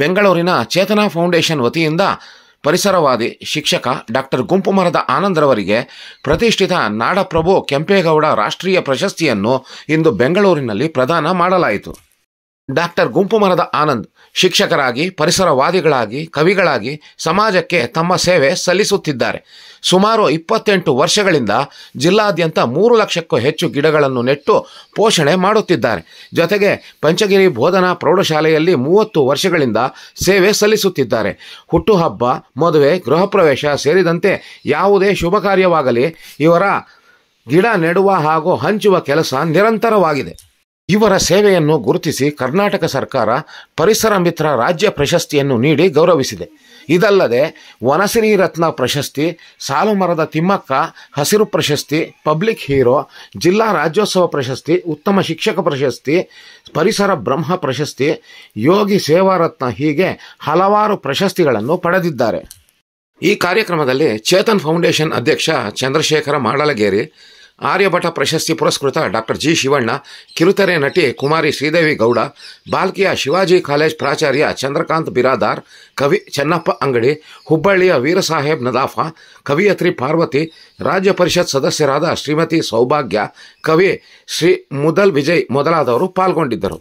ಬೆಂಗಳೂರಿನ ಚೇತನ ಫೌಂಡೇಶನ್ ವತಿಯಿಂದ ಪರಿಸರವಾದಿ ಶಿಕ್ಷಕ ಡಾಕ್ಟರ್ ಗುಂಪುಮರದ ಆನಂದ್ರವರಿಗೆ ಪ್ರತಿಷ್ಠಿತ ನಾಡಪ್ರಭು ಕೆಂಪೇಗೌಡ ರಾಷ್ಟ್ರೀಯ ಪ್ರಶಸ್ತಿಯನ್ನು ಇಂದು ಬೆಂಗಳೂರಿನಲ್ಲಿ ಪ್ರದಾನ ಮಾಡಲಾಯಿತು. ಡಾಕ್ಟರ್ ಗುಂಪುಮರದ ಆನಂದ್ ಶಿಕ್ಷಕರಾಗಿ, ಪರಿಸರವಾದಿಗಳಾಗಿ, ಕವಿಗಳಾಗಿ ಸಮಾಜಕ್ಕೆ ತಮ್ಮ ಸೇವೆ ಸಲ್ಲಿಸುತ್ತಿದ್ದಾರೆ. ಸುಮಾರು 28 ವರ್ಷಗಳಿಂದ ಜಿಲ್ಲಾದ್ಯಂತ 3 ಲಕ್ಷಕ್ಕೂ ಹೆಚ್ಚು ಗಿಡಗಳನ್ನು ನೆಟ್ಟು ಪೋಷಣೆ ಮಾಡುತ್ತಿದ್ದಾರೆ. ಜೊತೆಗೆ ಪಂಚಗಿರಿ ಬೋಧನಾ ಪ್ರೌಢಶಾಲೆಯಲ್ಲಿ 30 ವರ್ಷಗಳಿಂದ ಸೇವೆ ಸಲ್ಲಿಸುತ್ತಿದ್ದಾರೆ. ಹುಟ್ಟುಹಬ್ಬ, ಮದುವೆ, ಗೃಹ ಪ್ರವೇಶ ಸೇರಿದಂತೆ ಯಾವುದೇ ಶುಭ ಕಾರ್ಯವಾಗಲಿ ಇವರ ಗಿಡ ನೆಡುವ ಹಾಗೂ ಹಂಚುವ ಕೆಲಸ ನಿರಂತರವಾಗಿದೆ. ಇವರ ಸೇವೆಯನ್ನು ಗುರುತಿಸಿ ಕರ್ನಾಟಕ ಸರ್ಕಾರ ಪರಿಸರ ಮಿತ್ರ ರಾಜ್ಯ ಪ್ರಶಸ್ತಿಯನ್ನು ನೀಡಿ ಗೌರವಿಸಿದೆ. ಇದಲ್ಲದೆ ವನಸಿರಿ ರತ್ನ ಪ್ರಶಸ್ತಿ, ಸಾಲುಮರದ ತಿಮ್ಮಕ್ಕ ಹಸಿರು ಪ್ರಶಸ್ತಿ, ಪಬ್ಲಿಕ್ ಹೀರೋ, ಜಿಲ್ಲಾ ರಾಜ್ಯೋತ್ಸವ ಪ್ರಶಸ್ತಿ, ಉತ್ತಮ ಶಿಕ್ಷಕ ಪ್ರಶಸ್ತಿ, ಪರಿಸರ ಬ್ರಹ್ಮ ಪ್ರಶಸ್ತಿ, ಯೋಗಿ ಸೇವಾರತ್ನ ಹೀಗೆ ಹಲವಾರು ಪ್ರಶಸ್ತಿಗಳನ್ನು ಪಡೆದಿದ್ದಾರೆ. ಈ ಕಾರ್ಯಕ್ರಮದಲ್ಲಿ ಚೇತನ್ ಫೌಂಡೇಶನ್ ಅಧ್ಯಕ್ಷ ಚಂದ್ರಶೇಖರ ಮಾಡಲಗೇರಿ, ಆರ್ಯಭಟ ಪ್ರಶಸ್ತಿ ಪುರಸ್ಕೃತ ಡಾಕ್ಟರ್ ಜಿ ಶಿವಣ್ಣ, ಕಿರುತೆರೆ ನಟಿ ಕುಮಾರಿ ಶ್ರೀದೇವಿ ಗೌಡ, ಬಾಲ್ಕಿಯ ಶಿವಾಜಿ ಕಾಲೇಜ್ ಪ್ರಾಚಾರ್ಯ ಚಂದ್ರಕಾಂತ್ ಬಿರಾದಾರ್, ಕವಿ ಚೆನ್ನಪ್ಪ ಅಂಗಡಿ, ಹುಬ್ಬಳ್ಳಿಯ ವೀರಸಾಹೇಬ್ ನದಾಫಾ, ಕವಿಯತ್ರಿ ಪಾರ್ವತಿ, ರಾಜ್ಯ ಪರಿಷತ್ ಸದಸ್ಯರಾದ ಶ್ರೀಮತಿ ಸೌಭಾಗ್ಯ, ಕವಿ ಶ್ರೀ ಮುದಲ್ ವಿಜಯ್ ಮೊದಲಾದವರು ಪಾಲ್ಗೊಂಡಿದ್ದರು.